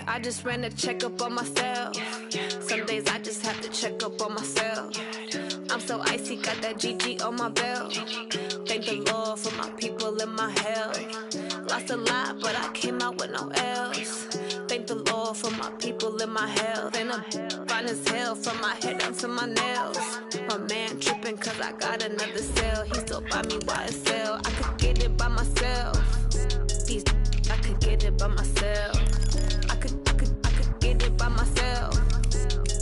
Yeah, I just ran a checkup on myself. Some days I just have to check up on myself. I'm so icy, got that GG on my belt. Thank the Lord for my people in my health. Lost a lot, but I came out with no L's. Thank the Lord for my people in my health. And I'm fine as hell from my head down to my nails. My man tripping cause I got another cell. He still buy me YSL. I could get it by myself. These I could get it by myself. I could get it by myself.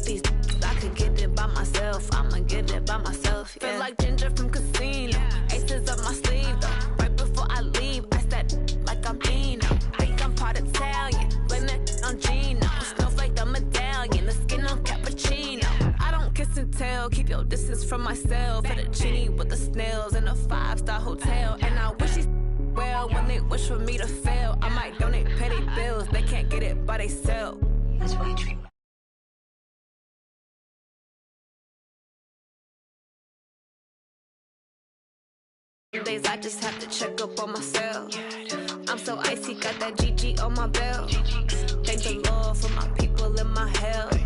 These I could get it by myself. I'ma get it by myself. Yeah. Feel like Ginger from Casino. Aces up my sleeve though. Right before I leave, I said like I'm Dino. Think I'm part Italian. Blame it on Gino. Snowflake the medallion. The skin on cappuccino. I don't kiss and tell. Keep your distance from myself. Fettuccine with the snails in a 5-star hotel. And I wish he's well when they wish for me to fail. I might donate petty bills. They can't get it by they sell. That's why you treat me. Days I just have to check up on myself. I'm so icy, got that GG on my belt. Thank the Lord for my people in my health.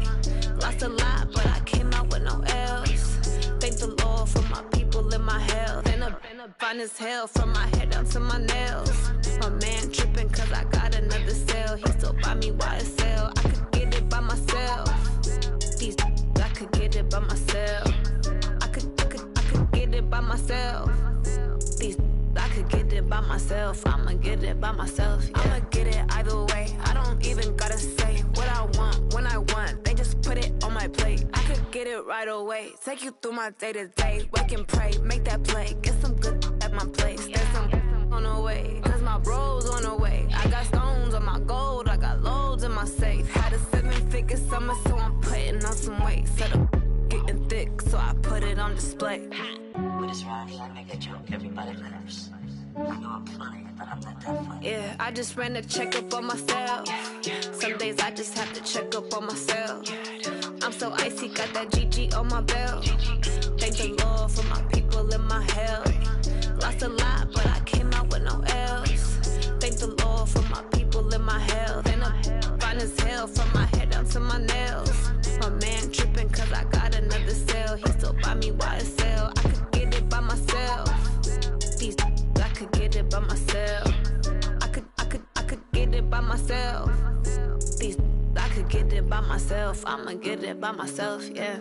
Lost a lot, but I came out with no L's. Thank the Lord for my people in my health. And I'm fine as hell from my head down to my nails. My man tripping cause I got another cell. He still buy me YSL. I could get it by myself. These I could get it by myself. I could get it by myself. These I could get it by myself. I'ma get it by myself. Yeah. I'ma get it either way. I don't even gotta say what I want when I want. They just put it on my plate. I could get it right away. Take you through my day to day. Wake and pray, make that play. Get some good at my place. There's some on the way. Cause my bro's on the way. I got stones on my gold. I got loads in my safe. Had a 7-figure summer, so I'm putting on some weight. Set up getting thick, so I put it on display. What is wrong here? I make a joke, everybody laughs. I know I'm funny, but I'm not that funny. Yeah, I just ran a checkup on myself. Some days I just have to check up on myself. I'm so icy, got that GG on my belt. Thank the Lord for my people in my health. Lost a lot, but I came out with no L's. Thank the Lord for my people in my health. And I'm fine as hell from my head down to my nails. My man tripping cause I got another cell. He still buy me YSL. I could get it by myself. These I could get it by myself. I could get it by myself. These I could get it by myself. I'ma get it by myself, yeah.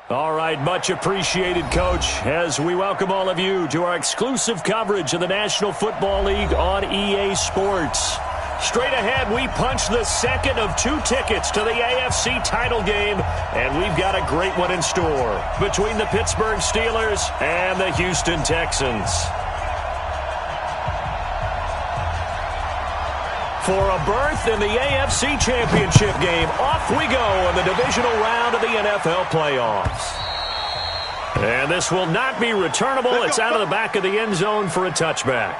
All right, much appreciated, Coach, as we welcome all of you to our exclusive coverage of the National Football League on EA Sports. Straight ahead, we punch the second of 2 tickets to the AFC title game, and we've got a great one in store between the Pittsburgh Steelers and the Houston Texans. For a berth in the AFC Championship game, off we go in the divisional round of the NFL playoffs. And this will not be returnable. It's out of the back of the end zone for a touchback.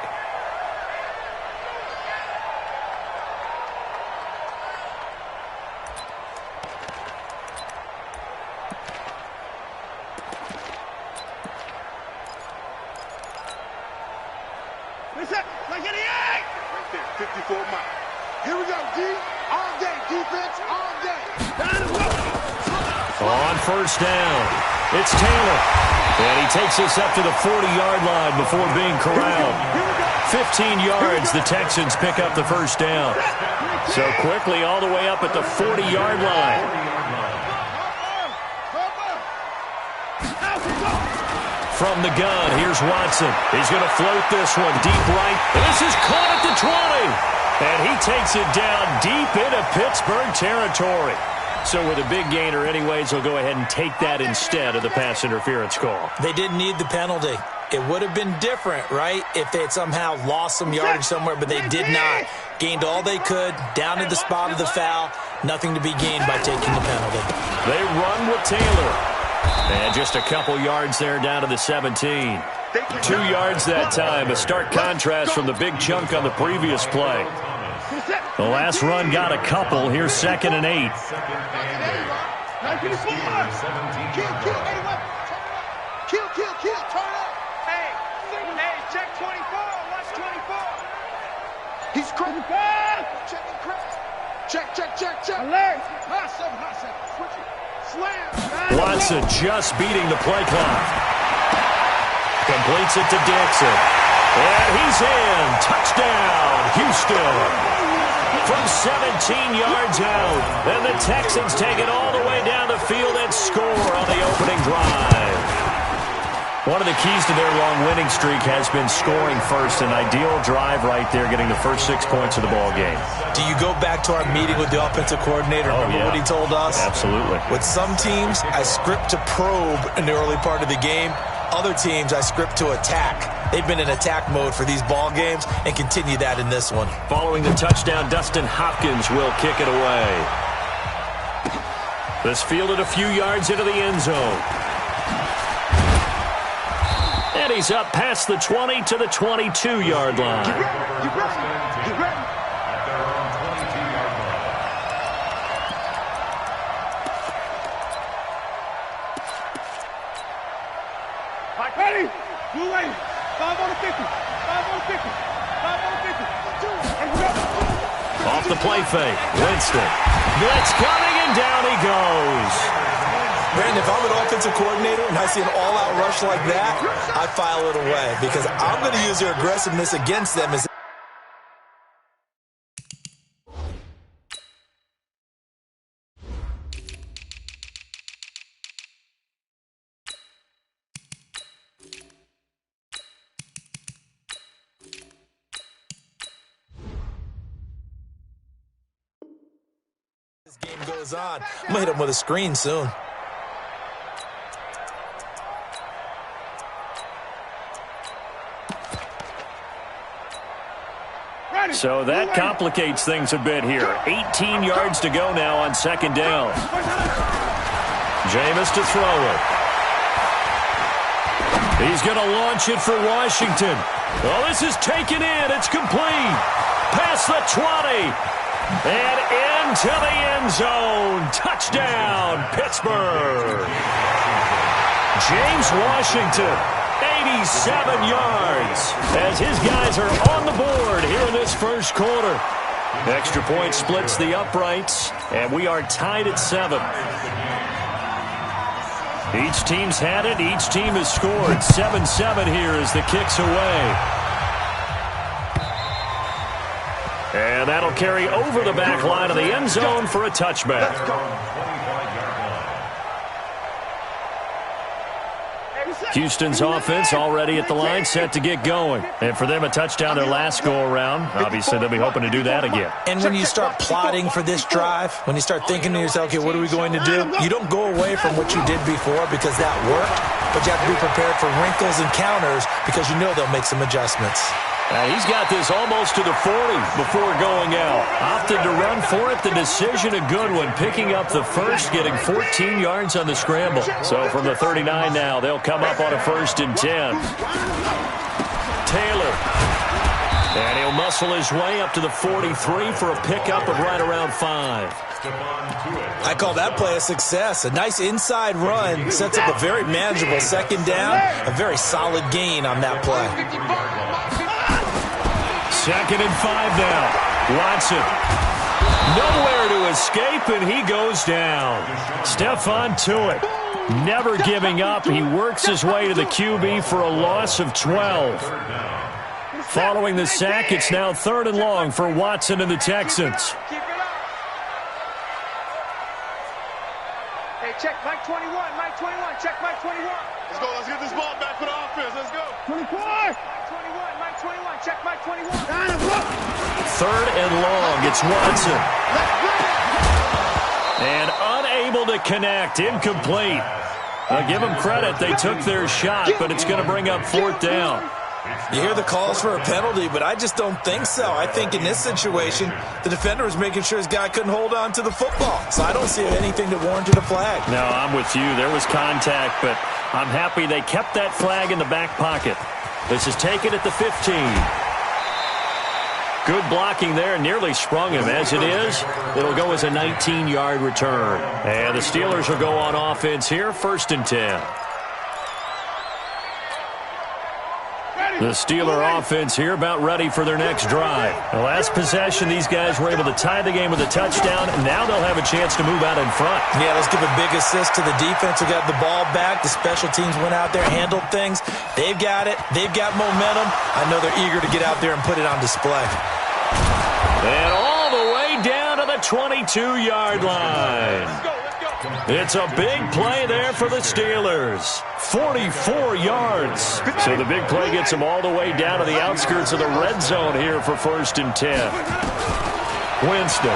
Like in the egg! Right there, 54 miles. Here we go, D. All day, defense, all day. On first down, it's Taylor. And he takes us up to the 40-yard line before being corralled. 15 yards, the Texans pick up the first down. So quickly all the way up at the 40-yard line. from the gun. Here's Watson. He's going to float this one deep right. This is caught at the 20. And he takes it down deep into Pittsburgh territory. So with a big gainer anyways, they'll go ahead and take that instead of the pass interference call. They didn't need the penalty. It would have been different, right, if they had somehow lost some yardage somewhere, but they did not. Gained all they could, down to the spot of the foul. Nothing to be gained by taking the penalty. They run with Taylor. And just a couple yards there down to the 17. 2 yards that time, a stark contrast from the big chunk on the previous play. The last run got a couple. Here's 2nd and 8. Kill, turn up. Hey, check 24. Watch 24. He's crazy. Check. Alert. Hot seven. Slam. Watson just beating the play clock. Completes it to Dixon. And he's in. Touchdown, Houston. From 17 yards out. And the Texans take it all the way down the field and score on the opening drive. One of the keys to their long winning streak has been scoring first. An ideal drive right there, getting the first 6 points of the ball game. Do you go back to our meeting with the offensive coordinator? Remember what he told us? Absolutely. With some teams, I script to probe in the early part of the game. Other teams, I script to attack. They've been in attack mode for these ball games and continue that in this one. Following the touchdown, Dustin Hopkins will kick it away. This fielded a few yards into the end zone. And he's up past the 20 to the 22-yard line. Get ready. Ready? Blue lane. 5 on the 50. 5 on the 50. 5 on the 50. Off the play fake. Winston. Blitz coming, and down he goes. Brandon, if I'm an offensive coordinator and I see an all-out rush like that, I file it away because I'm going to use their aggressiveness against them. This game goes on. I'm going to hit him with a screen soon. So that complicates things a bit here. 18 yards to go now on 2nd down. Jameis to throw it. He's going to launch it for Washington. Well, this is taken in. It's complete. Past the 20. And into the end zone. Touchdown, Pittsburgh. James Washington. 87 yards as his guys are on the board here in this first quarter. Extra point splits the uprights, and we are tied at 7. Each team's had it. Each team has scored. 7-7 here as the kick's away. And that'll carry over the back line of the end zone for a touchback. Houston's offense already at the line, set to get going. And for them, a touchdown their last go-around. Obviously, they'll be hoping to do that again. And when you start plotting for this drive, when you start thinking to yourself, okay, what are we going to do? You don't go away from what you did before because that worked, but you have to be prepared for wrinkles and counters because you know they'll make some adjustments. He's got this almost to the 40 before going out. Opted to run for it. The decision a good one. Picking up the first, getting 14 yards on the scramble. So from the 39 now, they'll come up on a 1st and 10. Taylor. And he'll muscle his way up to the 43 for a pickup of right around 5. I call that play a success. A nice inside run sets up a very manageable 2nd down. A very solid gain on that play. 2nd and 5 now. Watson. Nowhere to escape, and he goes down. Stephon Tuitt. Never giving up. He works his way to the QB for a loss of 12. Following the sack, it's now 3rd and long for Watson and the Texans. Hey, check Mike 21. Mike 21. Check Mike 21. Let's go. Let's get this ball back. Put defense. Let's go. 24. Mike 21. Mike 21. Check Mike 21. Third and long. It's Watson. And unable to connect. Incomplete. I'll give them credit. They took their shot, but it's going to bring up fourth down. You hear the calls for a penalty, but I just don't think so. I think in this situation, the defender was making sure his guy couldn't hold on to the football. So I don't see anything that warranted a flag. No, I'm with you. There was contact, but I'm happy they kept that flag in the back pocket. This is taken at the 15. Good blocking there. Nearly sprung him. As it is, it'll go as a 19-yard return. And the Steelers will go on offense here, 1st and 10. The Steeler offense here about ready for their next drive. The last possession, these guys were able to tie the game with a touchdown. Now they'll have a chance to move out in front. Yeah, let's give a big assist to the defense who got the ball back. The special teams went out there, handled things. They've got it. They've got momentum. I know they're eager to get out there and put it on display. And all the way down to the 22-yard line. It's a big play there for the Steelers. 44 yards. So the big play gets them all the way down to the outskirts of the red zone here for 1st and 10. Winston.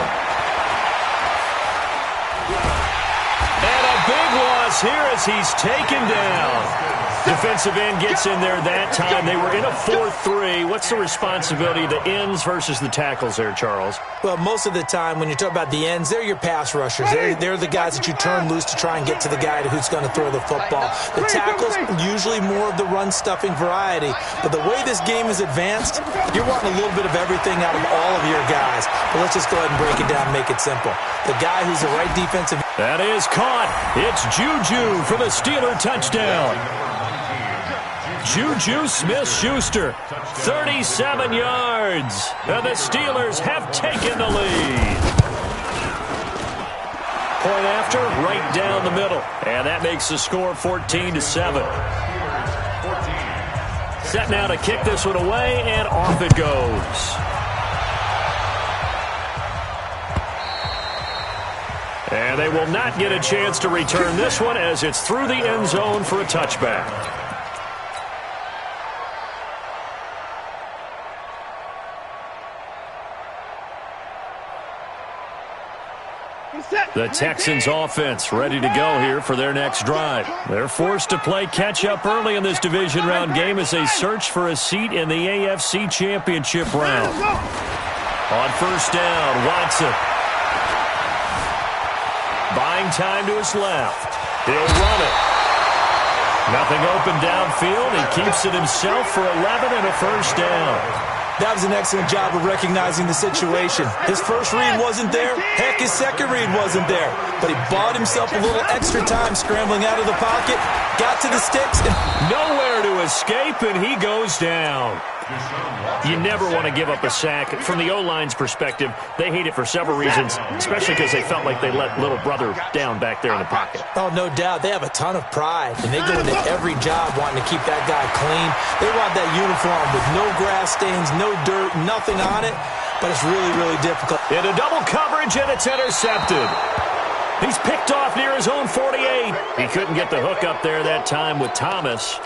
And a big loss here as he's taken down. Defensive end gets in there that time. They were in a 4-3. What's the responsibility of the ends versus the tackles there, Charles? Well, most of the time when you talk about the ends, they're your pass rushers. They're the guys that you turn loose to try and get to the guy who's going to throw the football. The tackles, usually more of the run-stuffing variety. But the way this game is advanced, you're wanting a little bit of everything out of all of your guys. But let's just go ahead and break it down and make it simple. The guy who's the right defensive... That is caught. It's Juju for the Steeler touchdown. Juju Smith-Schuster, 37 yards. And the Steelers have taken the lead. Point after, right down the middle. And that makes the score 14-7. Set now to kick this one away, and off it goes. And they will not get a chance to return this one as it's through the end zone for a touchback. The Texans offense ready to go here for their next drive. They're forced to play catch-up early in this division round game as they search for a seat in the AFC Championship round. On 1st down, Watson. Buying time to his left. He'll run it. Nothing open downfield. He keeps it himself for 11 and a 1st down. That was an excellent job of recognizing the situation. His first read wasn't there. Heck, his second read wasn't there. But he bought himself a little extra time scrambling out of the pocket, got to the sticks, and nowhere to escape, and he goes down. You never want to give up a sack. From the O-line's perspective, they hate it for several reasons, especially because they felt like they let little brother down back there in the pocket. Oh, no doubt. They have a ton of pride, and they go into every job wanting to keep that guy clean. They want that uniform with no grass stains, no dirt, nothing on it, but it's really, really difficult. Into double coverage, and it's intercepted. He's picked off near his own 48. He couldn't get the hook up there that time with Thomas.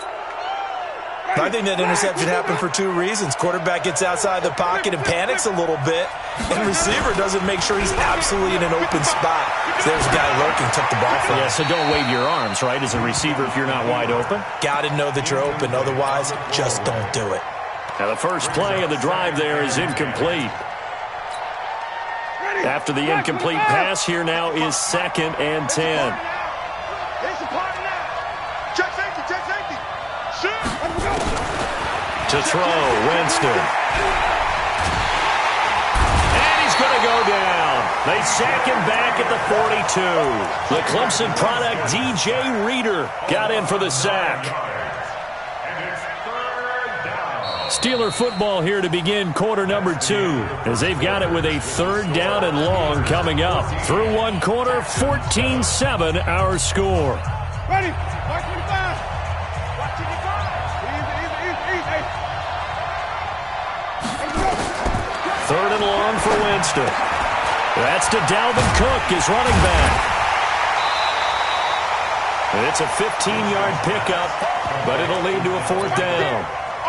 I think that interception happened for 2 reasons. Quarterback gets outside the pocket and panics a little bit, and receiver doesn't make sure he's absolutely in an open spot. So there's a guy lurking, took the ball from him. Yeah, so don't wave your arms, right, as a receiver if you're not wide open. Got to know that you're open. Otherwise, just don't do it. Now the first play of the drive there is incomplete. After the incomplete pass, here now is 2nd and 10. To throw, Winston. And he's going to go down. They sack him back at the 42. The Clemson product, DJ Reader, got in for the sack. Steeler football here to begin quarter number 2, as they've got it with a 3rd down and long coming up. Through one quarter, 14-7 our score. Ready? Mark 25. Watch 25. Third and long for Winston. That's to Dalvin Cook, his running back. It's a 15-yard pickup, but it'll lead to a 4th down.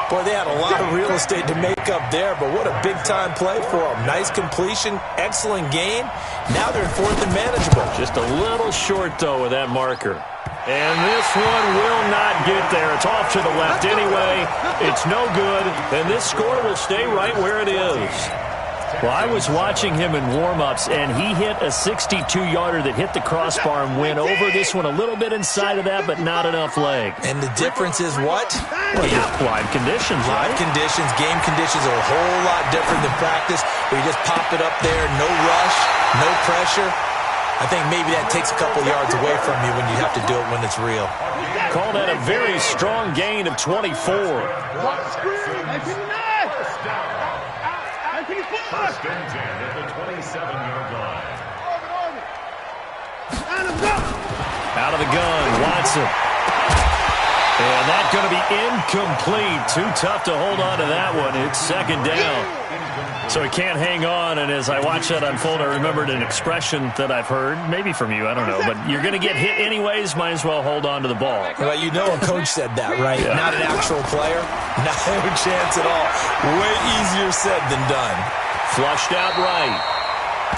Boy, they had a lot of real estate to make up there, but what a big-time play for them. Nice completion, excellent gain. Now they're in 4th and manageable. Just a little short, though, with that marker. And this one will not get there. It's off to the left anyway. It's no good, and this score will stay right where it is. Well, I was watching him in warm-ups, and he hit a 62-yarder that hit the crossbar and went over this one a little bit inside of that, but not enough leg. And the difference is what? Well, yeah, live conditions, right? Live conditions, game conditions are a whole lot different than practice, where you just pop it up there, no rush, no pressure. I think maybe that takes a couple yards away from you when you have to do it when it's real. Call that a very strong gain of 24. First and 10 at the 27-yard line. Out of the gun, Watson. And that's going to be incomplete. Too tough to hold on to that one. It's 2nd down. So he can't hang on, and as I watch that unfold, I remembered an expression that I've heard, maybe from you, I don't know, but you're going to get hit anyways, might as well hold on to the ball. Well, you know a coach said that, right? Yeah. Not an actual player. Not a chance at all. Way easier said than done. Flushed out right.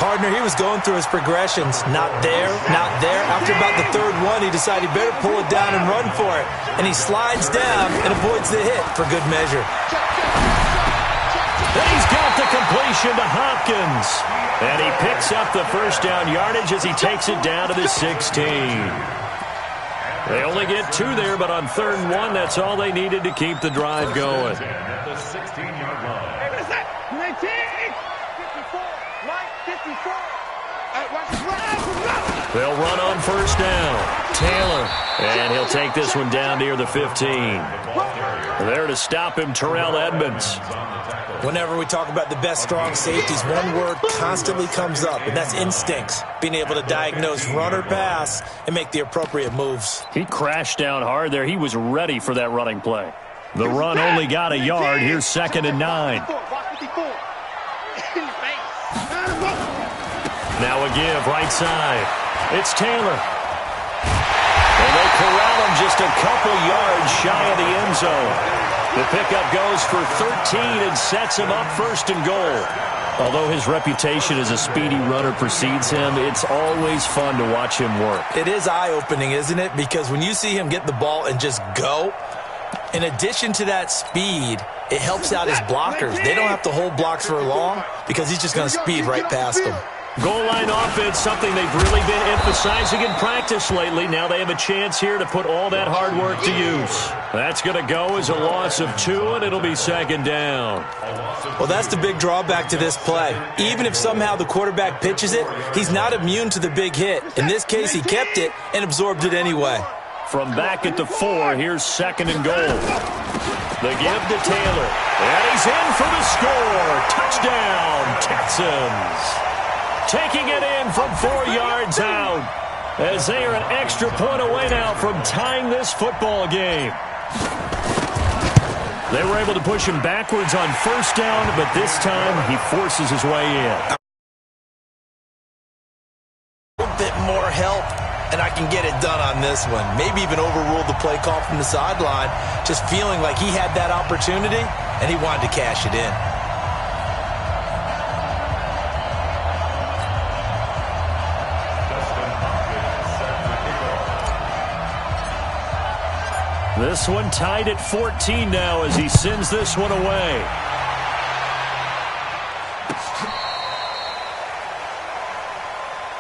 Partner, he was going through his progressions. Not there, not there. After about the 3rd one, he decided he better pull it down and run for it. And he slides down and avoids the hit for good measure. And he's got the completion to Hopkins. And he picks up the 1st down yardage as he takes it down to the 16. They only get 2 there, but on 3rd and 1, that's all they needed to keep the drive going. At the 16-yard line. They'll run on 1st down. Taylor. And he'll take this one down near the 15. There to stop him, Terrell Edmonds. Whenever we talk about the best strong safeties, one word constantly comes up, and that's instincts. Being able to diagnose run or pass and make the appropriate moves. He crashed down hard there. He was ready for that running play. The run only got a yard. Here's 2nd and 9. Now a give, right side. It's Taylor. And they corral him just a couple yards shy of the end zone. The pickup goes for 13 and sets him up 1st and goal. Although his reputation as a speedy runner precedes him, it's always fun to watch him work. It is eye-opening, isn't it? Because when you see him get the ball and just go, in addition to that speed, it helps out his blockers. They don't have to hold blocks for long because he's just going to speed right past them. Goal line offense, something they've really been emphasizing in practice lately. Now they have a chance here to put all that hard work to use. That's going to go as a loss of 2, and it'll be 2nd down. Well, that's the big drawback to this play. Even if somehow the quarterback pitches it, he's not immune to the big hit. In this case, he kept it and absorbed it anyway. From back at the 4, here's 2nd and goal. The give to Taylor. And he's in for the score. Touchdown, Texans. Taking it in from 4 yards out as they are an extra point away now from tying this football game. They were able to push him backwards on 1st down, but this time he forces his way in. A bit more help, and I can get it done on this one. Maybe even overrule the play call from the sideline, just feeling like he had that opportunity, and he wanted to cash it in. This one tied at 14 now as he sends this one away.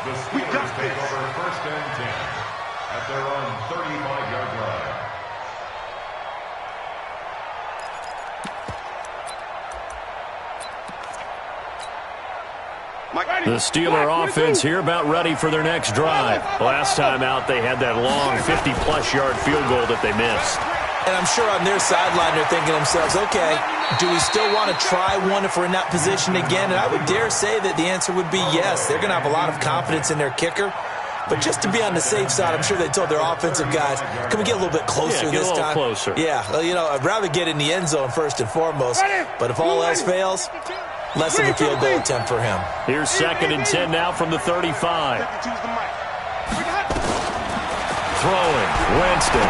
The Steelers take over 1st and 10 at their own 35-yard line. The Steeler offense here about ready for their next drive. Last time out, they had that long 50-plus yard field goal that they missed. And I'm sure on their sideline they're thinking to themselves, okay, do we still want to try one if we're in that position again? And I would dare say that the answer would be yes. They're going to have a lot of confidence in their kicker. But just to be on the safe side, I'm sure they told their offensive guys, can we get a little bit closer this time? Closer. Yeah, well, you know, I'd rather get in the end zone first and foremost. But if all else fails, less of a field goal attempt for him. Here's 2nd and 10 now from the 35. throwing. Winston.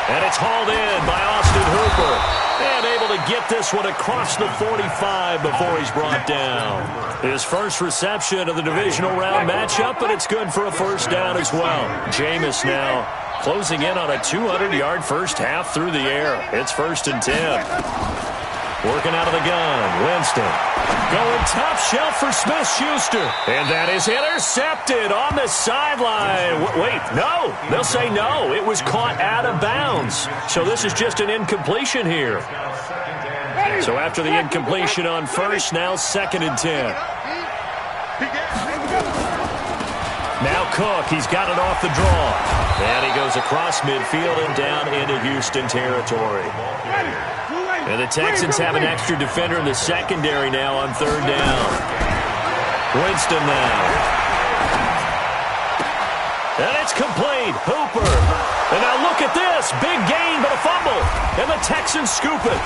And it's hauled in by Austin Hooper. And able to get this one across the 45 before he's brought down. His first reception of the divisional round matchup, and it's good for a first down as well. Jameis now closing in on a 200-yard first half through the air. It's 1st and 10. Working out of the gun, Winston. Going top shelf for Smith-Schuster. And that is intercepted on the sideline. Wait, no. They'll say no. It was caught out of bounds. So this is just an incompletion here. So after the incompletion on first, now 2nd and 10. Now Cook, he's got it off the draw. And he goes across midfield and down into Houston territory. And the Texans have an extra defender in the secondary now on 3rd down. Winston now. And it's complete. Hooper. And now look at this. Big gain, but a fumble. And the Texans scoop it.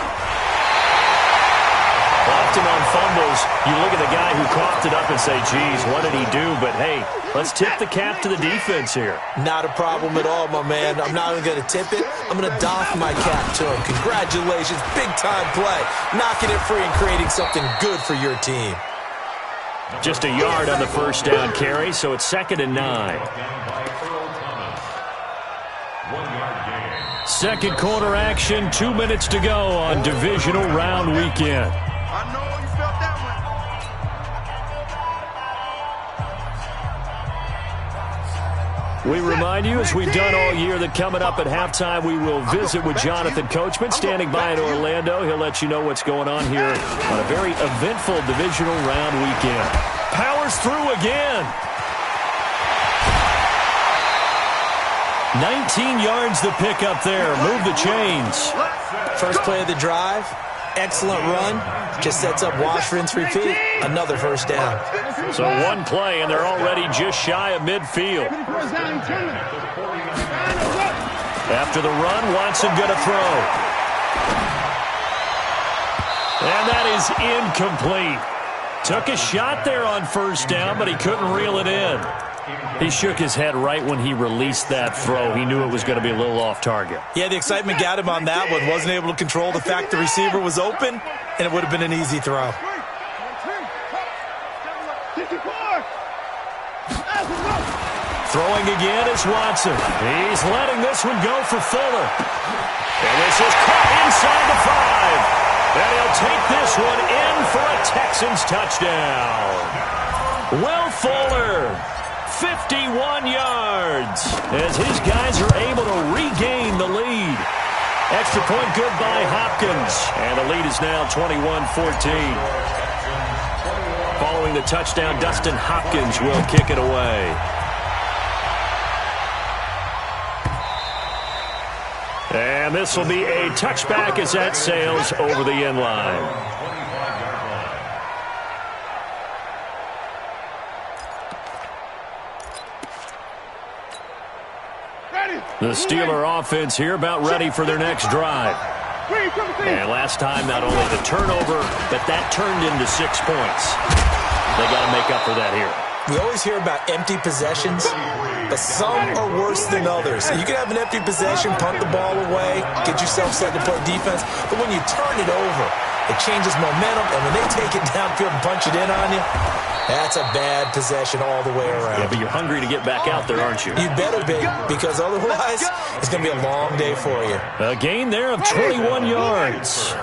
Often on fumbles, you look at the guy who coughed it up and say, geez, what did he do? But, hey, let's tip the cap to the defense here. Not a problem at all, my man. I'm not even going to tip it. I'm going to doff my cap to him. Congratulations. Big-time play. Knocking it free and creating something good for your team. Just a yard on the first down carry, so it's 2nd and 9. Second quarter action, 2 minutes to go on divisional round weekend. I know you felt that We remind you, as we've done all year, that coming up at halftime, we will visit with Jonathan Coachman, standing by in Orlando. He'll let you know what's going on here on a very eventful divisional round weekend. Powers through again. 19 yards to pick up there. Move the chains. First play of the drive. Excellent run. Just sets up wash, rinse, repeat. Another first down. So one play, and they're already just shy of midfield. After the run, Watson going to throw. And that is incomplete. Took a shot there on first down, but he couldn't reel it in. He shook his head right when he released that throw. He knew it was going to be a little off target. Yeah, the excitement got him on that one. Wasn't able to control the fact the receiver was open, and it would have been an easy throw. Throwing again is Watson. He's letting this one go for Fuller. And this is caught inside the 5. And he'll take this one in for a Texans touchdown. Will Fuller, 51 yards, as his guys are able to regain the lead. Extra point good by Hopkins. And the lead is now 21-14. Following the touchdown, Dustin Hopkins will kick it away. And this will be a touchback as that sails over the end line. The Steeler offense here about ready for their next drive. And last time, not only the turnover, but that turned into 6 points. They got to make up for that here. We always hear about empty possessions, but some are worse than others. So you can have an empty possession, punt the ball away, get yourself set to play defense, but when you turn it over, it changes momentum, and when they take it downfield and punch it in on you, that's a bad possession all the way around. Yeah, but you're hungry to get back out there, aren't you? You better be, because otherwise it's going to be a long day for you. A gain there of 21 yards.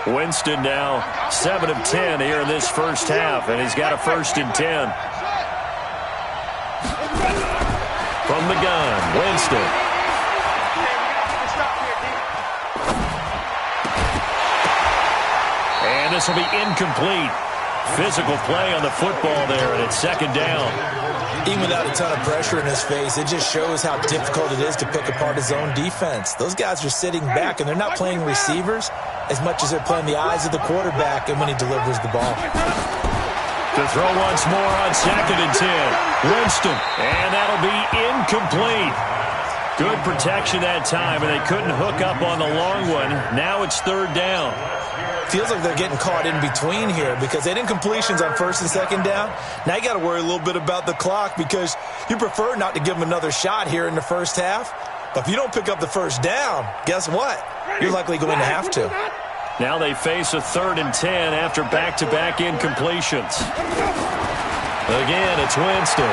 Winston now 7 of 10 here in this first half, and he's got a 1st and 10. From the gun, Winston. And this will be incomplete. Physical play on the football there, and it's 2nd down. Even without a ton of pressure in his face, it just shows how difficult it is to pick apart his own defense. Those guys are sitting back, and they're not playing receivers as much as they're playing the eyes of the quarterback and when he delivers the ball. To throw once more on 2nd and 10. Winston, and that'll be incomplete. Good protection that time, and they couldn't hook up on the long one. Now it's third down. Feels like they're getting caught in between here because they didn't completions on first and second down. Now you got to worry a little bit about the clock because you prefer not to give them another shot here in the first half. But if you don't pick up the first down, guess what? You're likely going to have to. Now they face a 3rd and 10 after back-to-back incompletions. Again, it's Winston.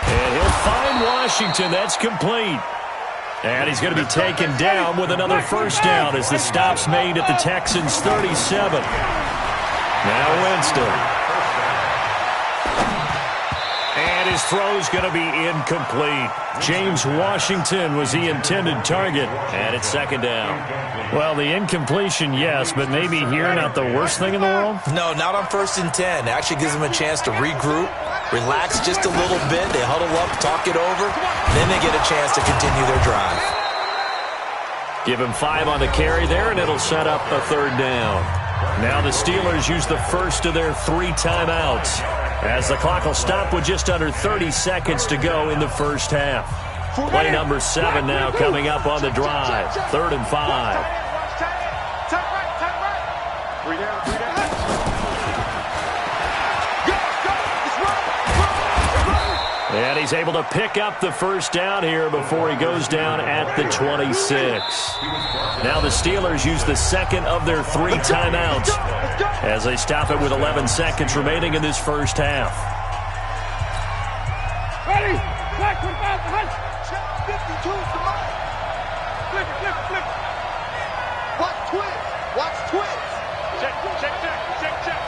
And he'll find Washington. That's complete. And he's going to be taken down with another first down as the stop's made at the Texans' 37. Now Winston. And his throw's going to be incomplete. James Washington was the intended target, and it's second down. Well, the incompletion, yes, but maybe here not the worst thing in the world? No, not on 1st and 10. It actually gives them a chance to regroup, relax just a little bit. They huddle up, talk it over, and then they get a chance to continue their drive. Give him 5 on the carry there, and it'll set up a 3rd down. Now the Steelers use the first of their 3 timeouts, as the clock will stop with just under 30 seconds to go in the first half. Play number 7 now coming up on the drive. 3rd and 5. And he's able to pick up the first down here before he goes down at the 26. Now the Steelers use the second of their 3 timeouts as they stop it with 11 seconds remaining in this first half. Ready? Black 25, 52 is the line. Flip it, flip it, flip it. Watch twins. Watch twins. Check, check, check, check, check.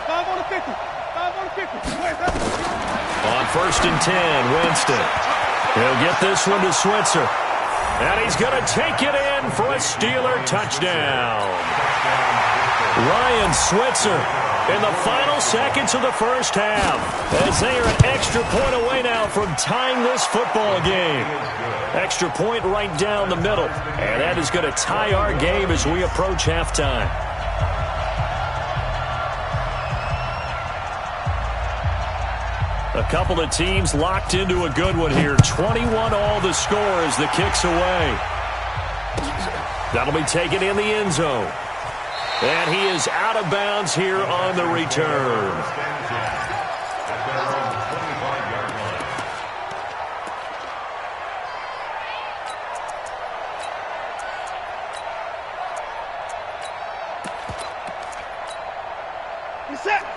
On 50. 5 on 50. On 1st and 10, Winston. He'll get this one to Switzer. And he's going to take it in for a Steeler touchdown. Ryan Switzer in the final seconds of the first half, as they are an extra point away now from tying this football game. Extra point right down the middle. And that is going to tie our game as we approach halftime. A couple of teams locked into a good one here. 21 all the score as the kick's away. That'll be taken in the end zone. And he is out of bounds here on the return.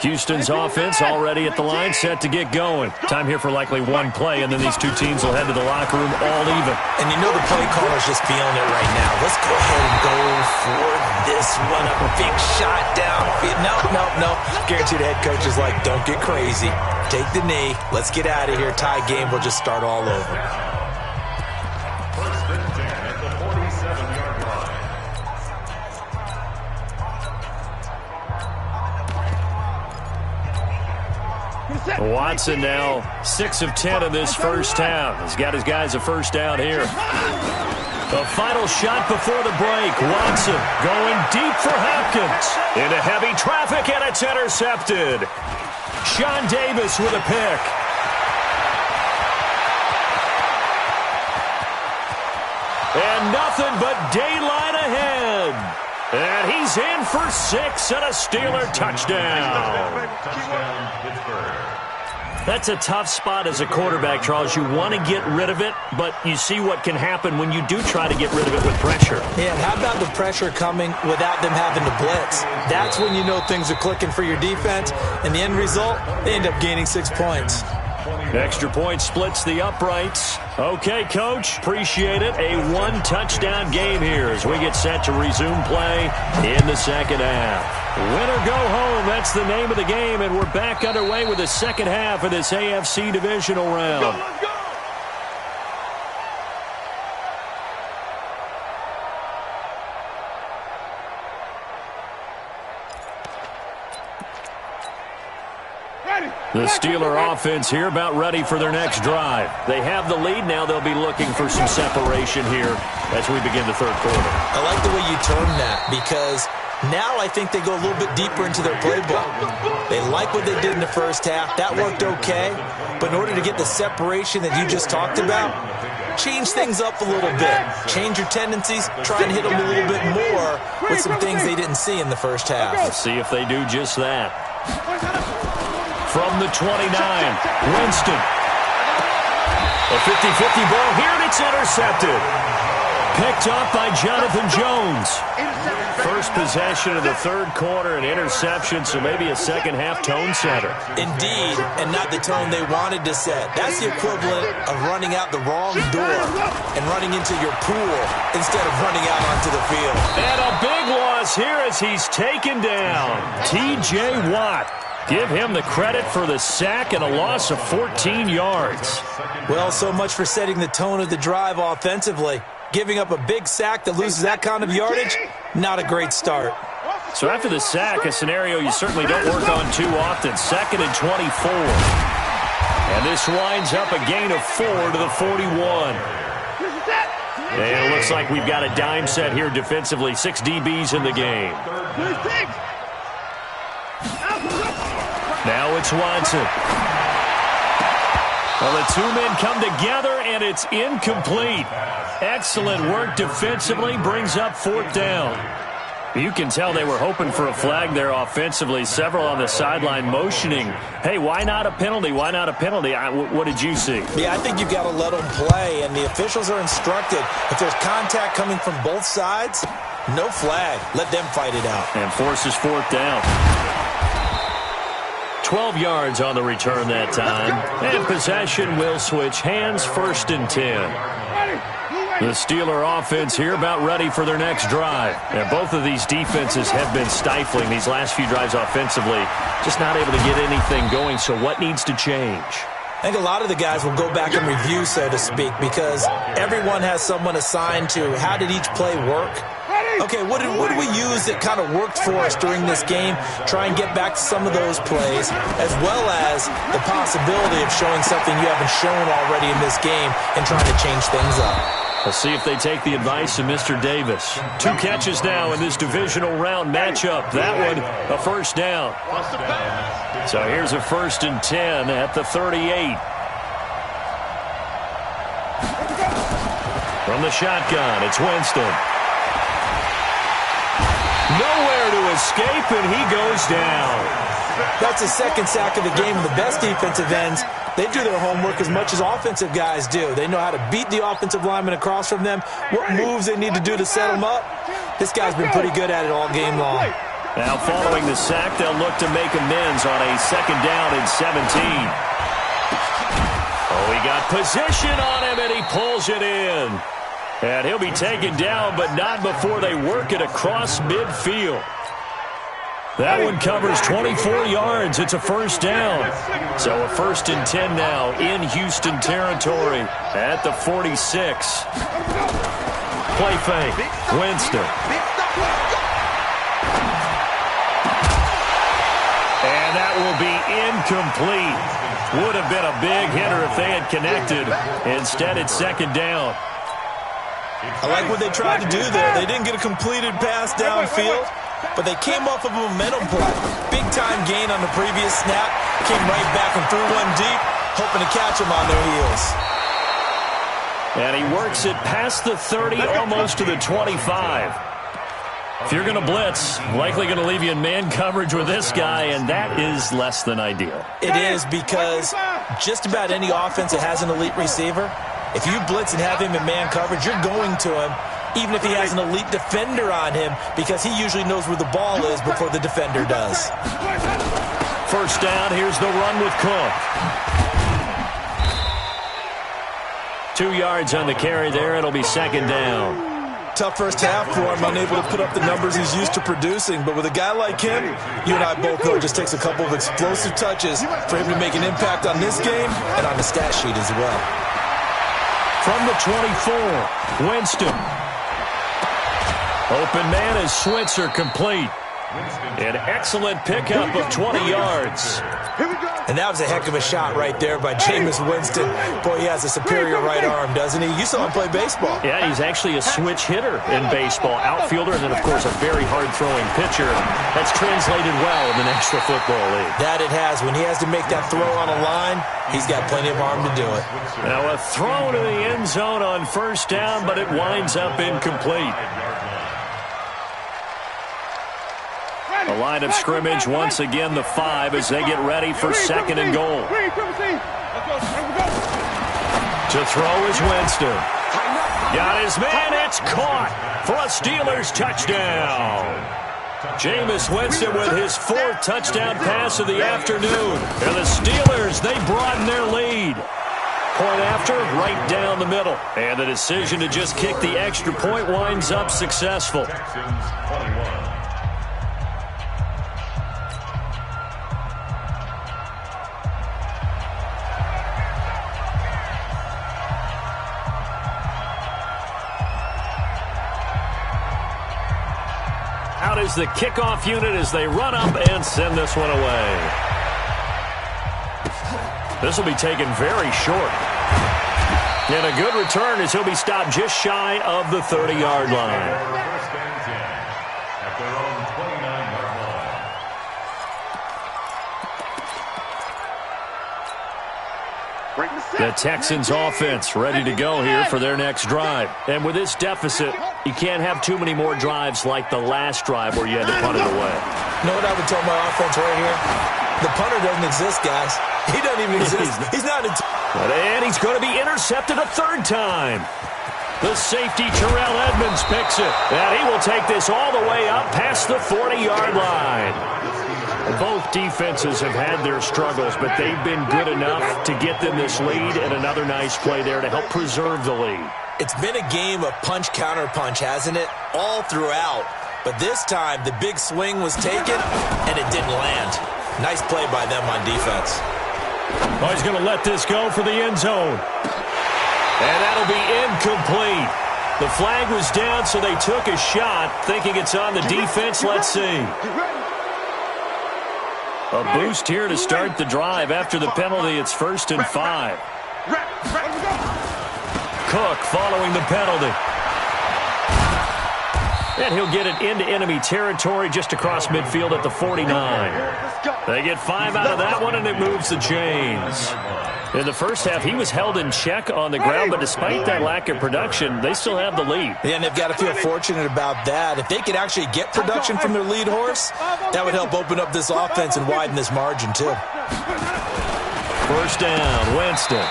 Houston's offense already at the line, set to get going. Time here for likely one play, and then these 2 teams will head to the locker room all even. And you know the play caller's just feeling it right now. Let's go ahead and go for this one. A big shot down. No. Guarantee the head coach is like, don't get crazy. Take the knee. Let's get out of here. Tie game. We'll just start all over. First and 10 at the 47-yard line. Watson now 6 of 10 in this first half. He's got his guys a first down here. The final shot before the break. Watson going deep for Hopkins. Into heavy traffic, and it's intercepted. Sean Davis with a pick. And nothing but daylight ahead. And he's in for 6 and a Steeler touchdown. Touchdown, Pittsburgh. That's a tough spot as a quarterback, Charles. You want to get rid of it, but you see what can happen when you do try to get rid of it with pressure. Yeah, and how about the pressure coming without them having to blitz? That's when you know things are clicking for your defense, and the end result, they end up gaining 6 points. Extra point splits the uprights. Okay, Coach, appreciate it. A 1-touchdown game here as we get set to resume play in the second half. Win or go home, that's the name of the game, and we're back underway with the second half of this AFC divisional round. Let's go. The Steeler offense here about ready for their next drive. They have the lead. Now they'll be looking for some separation here as we begin the third quarter. I like the way you term that because Now I think they go a little bit deeper into their playbook. They like what they did in the first half. That worked okay. But in order to get the separation that you just talked about, change things up a little bit. Change your tendencies. Try and hit them a little bit more with some things they didn't see in the first half. Let's see if they do just that. From the 29, Winston. A 50-50 ball here, and it's intercepted. Picked up by Jonathan Jones. First possession of the third quarter, an interception, so maybe a second-half tone setter. Indeed, and not the tone they wanted to set. That's the equivalent of running out the wrong door and running into your pool instead of running out onto the field. And a big loss here as he's taken down. T.J. Watt. Give him the credit for the sack and a loss of 14 yards. Well, so much for setting the tone of the drive offensively. Giving up a big sack that loses that kind of yardage, not a great start. So after the sack, a scenario you certainly don't work on too often. 2nd and 24. And this winds up a gain of 4 to the 41. And it looks like we've got a dime set here defensively. 6 DBs in the game. Now it's Watson. Well, the two men come together, and it's incomplete. Excellent work defensively, brings up 4th down. You can tell they were hoping for a flag there offensively. Several on the sideline motioning, hey, why not a penalty? Why not a penalty? What did you see? Yeah, I think you've got to let them play, and the officials are instructed. If there's contact coming from both sides, no flag. Let them fight it out. And forces 4th down. 12 yards on the return that time. And possession will switch hands, 1st and 10. The Steeler offense here about ready for their next drive. And both of these defenses have been stifling these last few drives offensively. Just not able to get anything going, so what needs to change? I think a lot of the guys will go back and review, so to speak, because everyone has someone assigned to how did each play work. Okay, what did we use that kind of worked for us during this game? Try and get back to some of those plays, as well as the possibility of showing something you haven't shown already in this game and trying to change things up. Let's see if they take the advice of Mr. Davis. 2 catches now in this divisional round matchup. That one, a 1st down. So here's a 1st and 10 at the 38. From the shotgun, it's Winston. Nowhere to escape, and he goes down. That's the 2nd sack of the game, and the best defensive ends, they do their homework as much as offensive guys do. They know how to beat the offensive lineman across from them, what moves they need to do to set them up. This guy's been pretty good at it all game long. Now following the sack, they'll look to make amends on a 2nd down and 17. Oh, he got position on him, and he pulls it in. And he'll be taken down, but not before they work it across midfield. That one covers 24 yards. It's a 1st down. So a 1st and 10 now in Houston territory at the 46. Play fake. Winston. And that will be incomplete. Would have been a big hitter if they had connected. Instead, it's 2nd down. I like what they tried to do there. They didn't get a completed pass downfield, but they came off of a momentum play. Big-time gain on the previous snap. Came right back and threw one deep, hoping to catch them on their heels. And he works it past the 30, almost to the 25. If you're going to blitz, likely going to leave you in man coverage with this guy, and that is less than ideal. It is, because just about any offense that has an elite receiver, if you blitz and have him in man coverage, you're going to him, even if he has an elite defender on him, because he usually knows where the ball is before the defender does. 1st down, here's the run with Cook. 2 yards on the carry there, it'll be 2nd down. Tough first half for him, unable to put up the numbers he's used to producing, but with a guy like him, you and I both know it just takes a couple of explosive touches for him to make an impact on this game and on the stat sheet as well. From the 24, Winston. Open man is Switzer complete. An excellent pickup of 20 yards. And that was a heck of a shot right there by Jameis Winston. Boy, he has a superior right arm, doesn't he? You saw him play baseball. Yeah, he's actually a switch hitter in baseball. Outfielder, and then, of course, a very hard-throwing pitcher. That's translated well in the National Football League. That it has. When he has to make that throw on a line, he's got plenty of arm to do it. Now a throw to the end zone on first down, but it winds up incomplete. The line of scrimmage once again the 5 as they get ready for second and goal. To throw is Winston. Got his man, it's caught for a Steelers touchdown. Jameis Winston with his 4th touchdown pass of the afternoon. And the Steelers, they broaden their lead. Point after, right down the middle. And the decision to just kick the extra point winds up successful. Out is the kickoff unit as they run up and send this one away. This will be taken very short. And a good return as he'll be stopped just shy of the 30-yard line. First and 10 at their own 29-yard line. The Texans offense ready to go here for their next drive. And with this deficit, you can't have too many more drives like the last drive where you had to punt it away. You know what I would tell my offense right here? The punter doesn't exist, guys. He doesn't even exist. He's not in. And he's going to be intercepted a 3rd time. The safety, Terrell Edmonds, picks it. And he will take this all the way up past the 40-yard line. Both defenses have had their struggles, but they've been good enough to get them this lead, and another nice play there to help preserve the lead. It's been a game of punch-counter-punch, hasn't it? All throughout. But this time, the big swing was taken, and it didn't land. Nice play by them on defense. Oh, he's going to let this go for the end zone. And that'll be incomplete. The flag was down, so they took a shot, thinking it's on the defense. Let's see. A boost here to start the drive. After the penalty, it's 1st and 5. Cook following the penalty. And he'll get it into enemy territory just across midfield at the 49. They get 5 out of that one, and it moves the chains. In the first half, he was held in check on the ground, but despite that lack of production, they still have the lead. Yeah, and they've got to feel fortunate about that. If they could actually get production from their lead horse, that would help open up this offense and widen this margin, too. First down, Winston.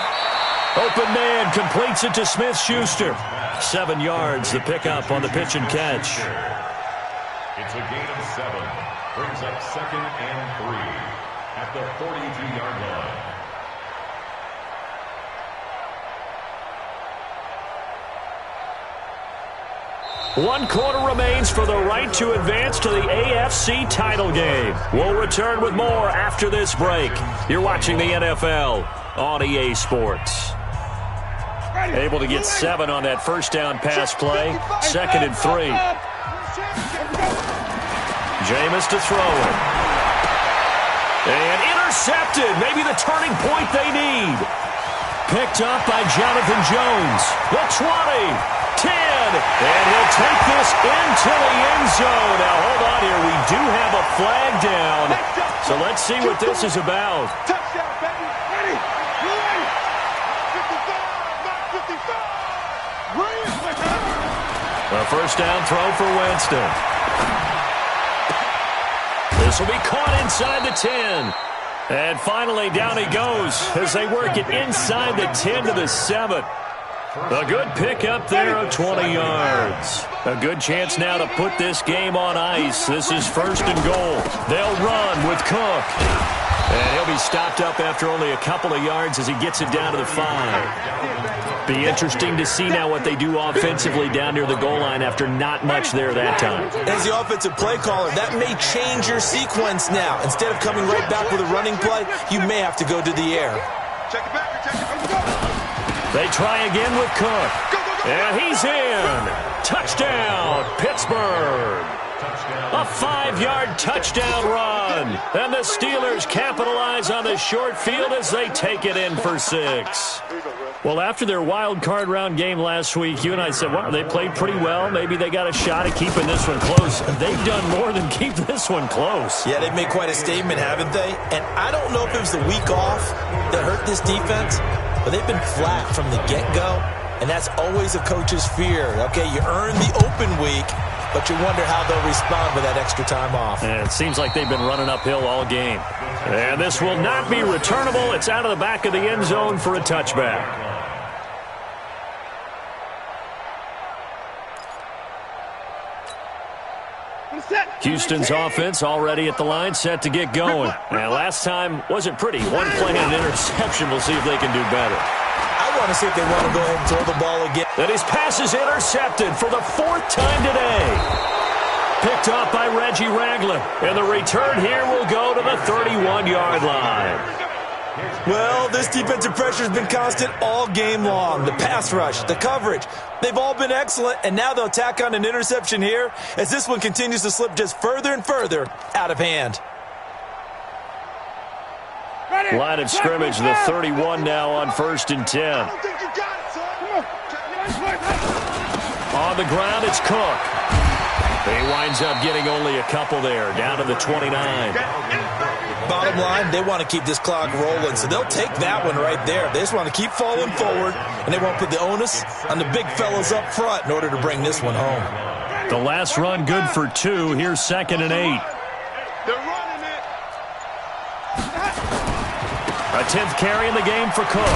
Open man completes it to Smith-Schuster. 7 yards, the pickup on the pitch and catch. It's a gain of 7. Brings up 2nd and 3 at the 42-yard line. One quarter remains for the right to advance to the AFC title game. We'll return with more after this break. You're watching the NFL on EA Sports. Able to get 7 on that first down pass play. 2nd and 3. Jameis to throw it. And intercepted. Maybe the turning point they need. Picked up by Jonathan Jones. The 20. 10. And he'll take this into the end zone. Now, hold on here. We do have a flag down. So let's see what this is about. Touchdown, baby. Ready. Ready. 55, not 55. A first down throw for Winston. This will be caught inside the 10. And finally, down he goes as they work it inside the 10 to the 7. A good pickup there of 20 yards. A good chance now to put this game on ice. This is 1st and goal. They'll run with Cook. And he'll be stopped up after only a couple of yards as he gets it down to the 5. Be interesting to see now what they do offensively down near the goal line after not much there that time. As the offensive play caller, that may change your sequence now. Instead of coming right back with a running play, you may have to go to the air. Check it back. Check it back. They try again with Cook. And he's in. Touchdown, Pittsburgh. A 5-yard touchdown run. And the Steelers capitalize on the short field as they take it in for 6. Well, after their wild card round game last week, you and I said, well, they played pretty well. Maybe they got a shot at keeping this one close. They've done more than keep this one close. Yeah, they've made quite a statement, haven't they? And I don't know if it was the week off that hurt this defense, but they've been flat from the get-go, and that's always a coach's fear. Okay, you earn the open week, but you wonder how they'll respond with that extra time off. And it seems like they've been running uphill all game. And this will not be returnable. It's out of the back of the end zone for a touchback. Houston's offense already at the line, set to get going. And last time wasn't pretty. One play and an interception. We'll see if they can do better. I want to see if they want to go ahead and throw the ball again. And his pass is intercepted for the 4th time today. Picked off by Reggie Ragland. And the return here will go to the 31-yard line. Well, this defensive pressure has been constant all game long. The pass rush, the coverage, they've all been excellent, and now they'll tack on an interception here as this one continues to slip just further and further out of hand. Line of scrimmage, the 31 now on 1st and 10. On the ground, it's Cook. He winds up getting only a couple there, down to the 29. Bottom line, they want to keep this clock rolling, so they'll take that one right there. They just want to keep falling forward, and they won't put the onus on the big fellas up front in order to bring this one home. The last run good for 2. Here's 2nd and 8. They're running it. A 10th carry in the game for Cook.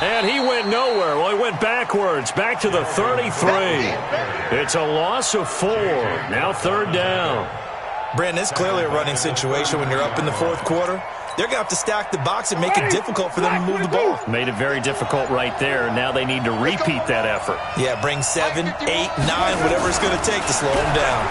And he went nowhere. Well, he went backwards, back to the 33. It's a loss of 4. Now 3rd down. Brandon, it's clearly a running situation when you're up in the 4th quarter. They're going to have to stack the box and make it difficult for them to move the ball. Made it very difficult right there. Now they need to repeat that effort. Yeah, bring 7, 8, 9, whatever it's going to take to slow them down.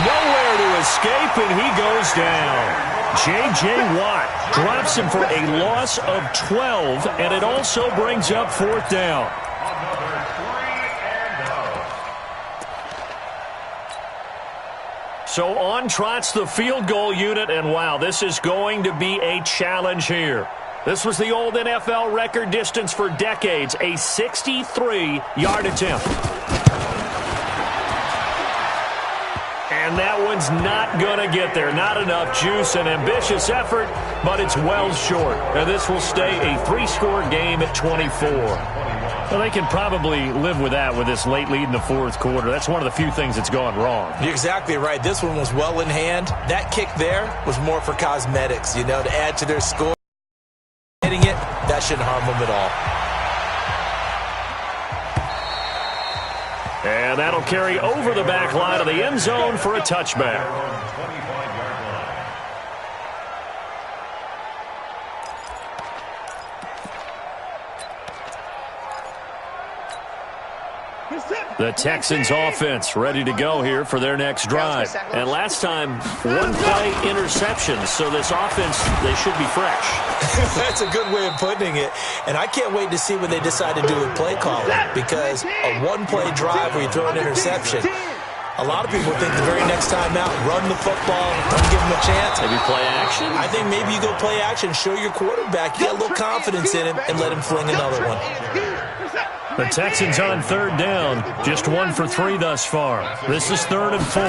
Nowhere to escape, and he goes down. J.J. Watt drops him for a loss of 12, and it also brings up 4th down. So on trots the field goal unit, and wow, this is going to be a challenge here. This was the old NFL record distance for decades, a 63-yard attempt. And that one's not going to get there. Not enough juice, an ambitious effort, but it's well short. And this will stay a 3-score game at 24. Well, they can probably live with that with this late lead in the 4th quarter. That's one of the few things that's gone wrong. You're exactly right. This one was well in hand. That kick there was more for cosmetics, you know, to add to their score. Hitting it, that shouldn't harm them at all. And that'll carry over the back line of the end zone for a touchback. The Texans offense ready to go here for their next drive. And last time, 1-play interception, so this offense, they should be fresh. That's a good way of putting it. And I can't wait to see what they decide to do with play calling, because a 1-play drive where you throw an interception, a lot of people think the very next time out, run the football, don't give them a chance. Maybe play action? I think maybe you go play action, show your quarterback, get a little confidence in him, and let him fling another one. The Texans on 3rd down, just 1 for 3 thus far. This is 3rd and 4.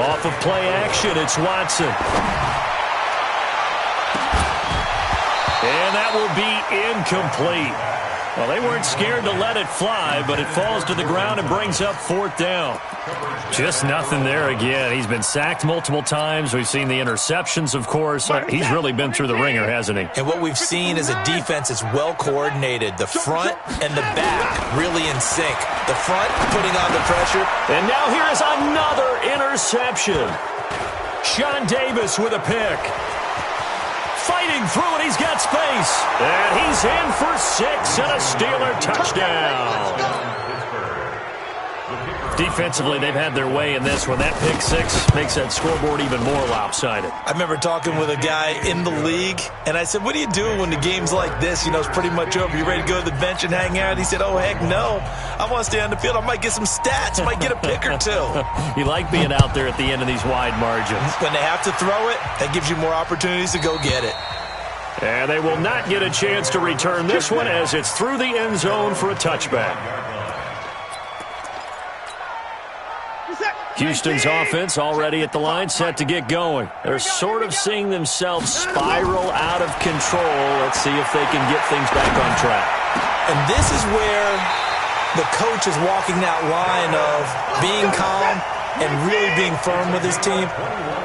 Off of play action, it's Watson. And that will be incomplete. Well, they weren't scared to let it fly, but it falls to the ground and brings up 4th down. Just nothing there again. He's been sacked multiple times. We've seen the interceptions, of course. He's really been through the ringer, hasn't he? And what we've seen is a defense that's well coordinated. The front and the back really in sync. The front putting on the pressure. And now here is another interception. Sean Davis with a pick. Fighting through it, he's got space. And he's in for 6 and a Steeler touchdown. Defensively, they've had their way in this one. That pick six makes that scoreboard even more lopsided. I remember talking with a guy in the league, and I said, what do you do when the game's like this? You know, it's pretty much over. You ready to go to the bench and hang out? He said, oh, heck no. I want to stay on the field. I might get some stats. I might get a pick or two. You like being out there at the end of these wide margins. When they have to throw it, that gives you more opportunities to go get it. And they will not get a chance to return this one as it's through the end zone for a touchback. Houston's offense already at the line, set to get going. They're sort of seeing themselves spiral out of control. Let's see if they can get things back on track. And this is where the coach is walking that line of being calm and really being firm with his team.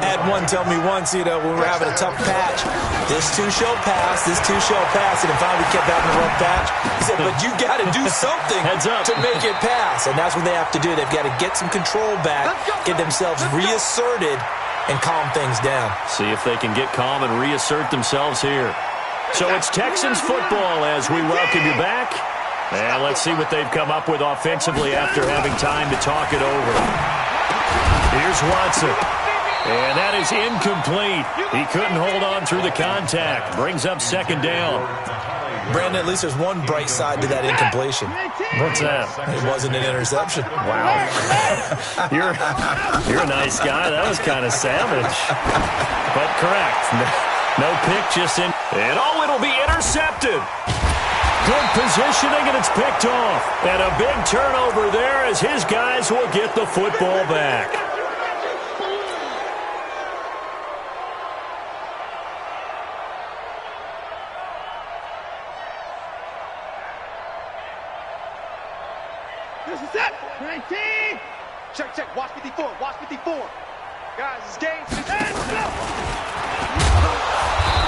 Had one tell me once, you know, when we were having a tough patch, this too shall pass, and then finally kept having a rough patch. He said, but you got to do something to make it pass, and that's what they have to do. They've got to get some control back, get themselves reasserted, and calm things down. See if they can get calm and reassert themselves here. So it's Texans football as we welcome you back. And let's see what they've come up with offensively after having time to talk it over. Here's Watson. And that is incomplete. He couldn't hold on through the contact. Brings up second down. Brandon, at least there's one bright side to that incompletion. What's that? It wasn't an interception. Wow. You're a nice guy. That was kind of savage. But correct. No pick, just in. And it'll be intercepted. Good positioning, and it's picked off. And a big turnover there as his guys will get the football back. This is it. 19. Check. Watch 54. Guys, it's game.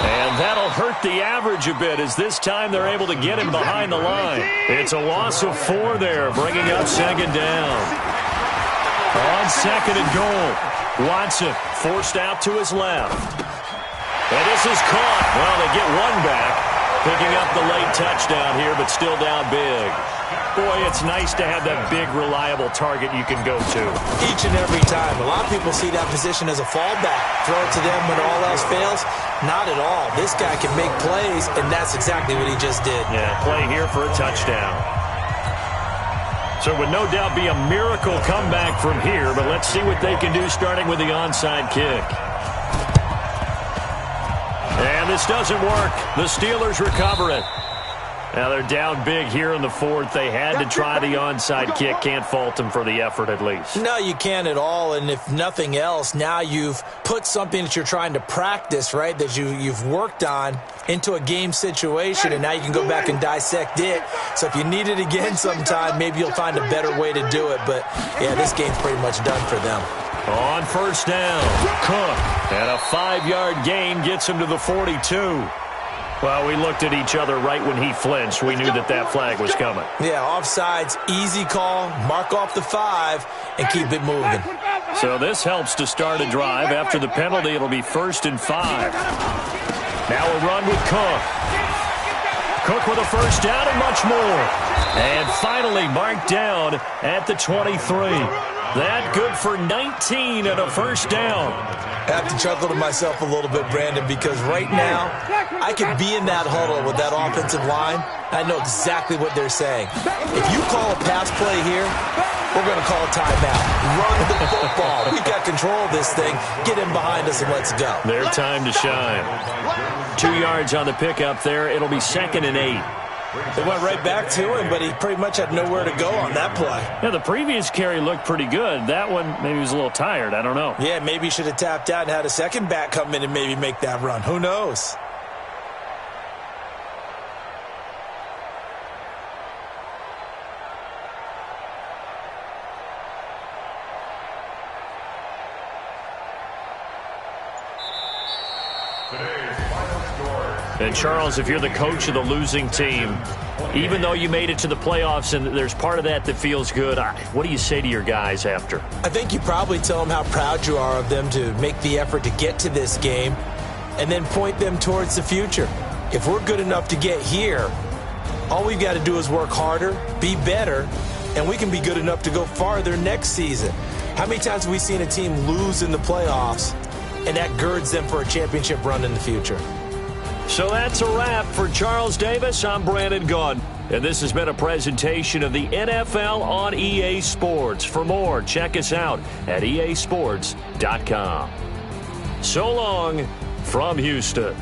And that'll hurt the average a bit as this time they're able to get him behind the line. It's a loss of 4 there, bringing up second down. On second and goal, Watson forced out to his left. And this is caught. Well, they get one back, picking up the late touchdown here, but still down big. Boy, it's nice to have that big, reliable target you can go to. Each and every time. A lot of people see that position as a fallback. Throw it to them when all else fails. Not at all. This guy can make plays, and that's exactly what he just did. Yeah, play here for a touchdown. So it would no doubt be a miracle comeback from here, but let's see what they can do starting with the onside kick. And this doesn't work. The Steelers recover it. Now they're down big here in the fourth. They had to try the onside kick. Can't fault them for the effort at least. No, you can't at all. And if nothing else, now you've put something that you're trying to practice, right, that you've worked on into a game situation, and now you can go back and dissect it. So if you need it again sometime, maybe you'll find a better way to do it. But, yeah, this game's pretty much done for them. On first down, Cook. And a 5-yard gain gets him to the 42. Well, we looked at each other right when he flinched. We knew that flag was coming. Yeah, offsides, easy call, mark off the 5, and keep it moving. So this helps to start a drive. After the penalty, it'll be 1st and 5. Now a run with Cook. Cook with a first down and much more. And finally marked down at the 23. That good for 19 and a first down. I have to chuckle to myself a little bit, Brandon, because right now I could be in that huddle with that offensive line. I know exactly what they're saying. If you call a pass play here, we're going to call a timeout. Run the football. We've got control of this thing. Get in behind us and let's go. Their time to shine. 2 yards on the pickup there. It'll be 2nd and 8. They went right back to him, but he pretty much had nowhere to go on that play. Yeah, the previous carry looked pretty good. That one, maybe he was a little tired. I don't know. Yeah, maybe he should have tapped out and had a second back come in and maybe make that run. Who knows? And, Charles, if you're the coach of the losing team, even though you made it to the playoffs and there's part of that feels good, what do you say to your guys after? I think you probably tell them how proud you are of them to make the effort to get to this game and then point them towards the future. If we're good enough to get here, all we've got to do is work harder, be better, and we can be good enough to go farther next season. How many times have we seen a team lose in the playoffs, and that girds them for a championship run in the future? So that's a wrap for Charles Davis. I'm Brandon Gunn, and this has been a presentation of the NFL on EA Sports. For more, check us out at easports.com. So long from Houston.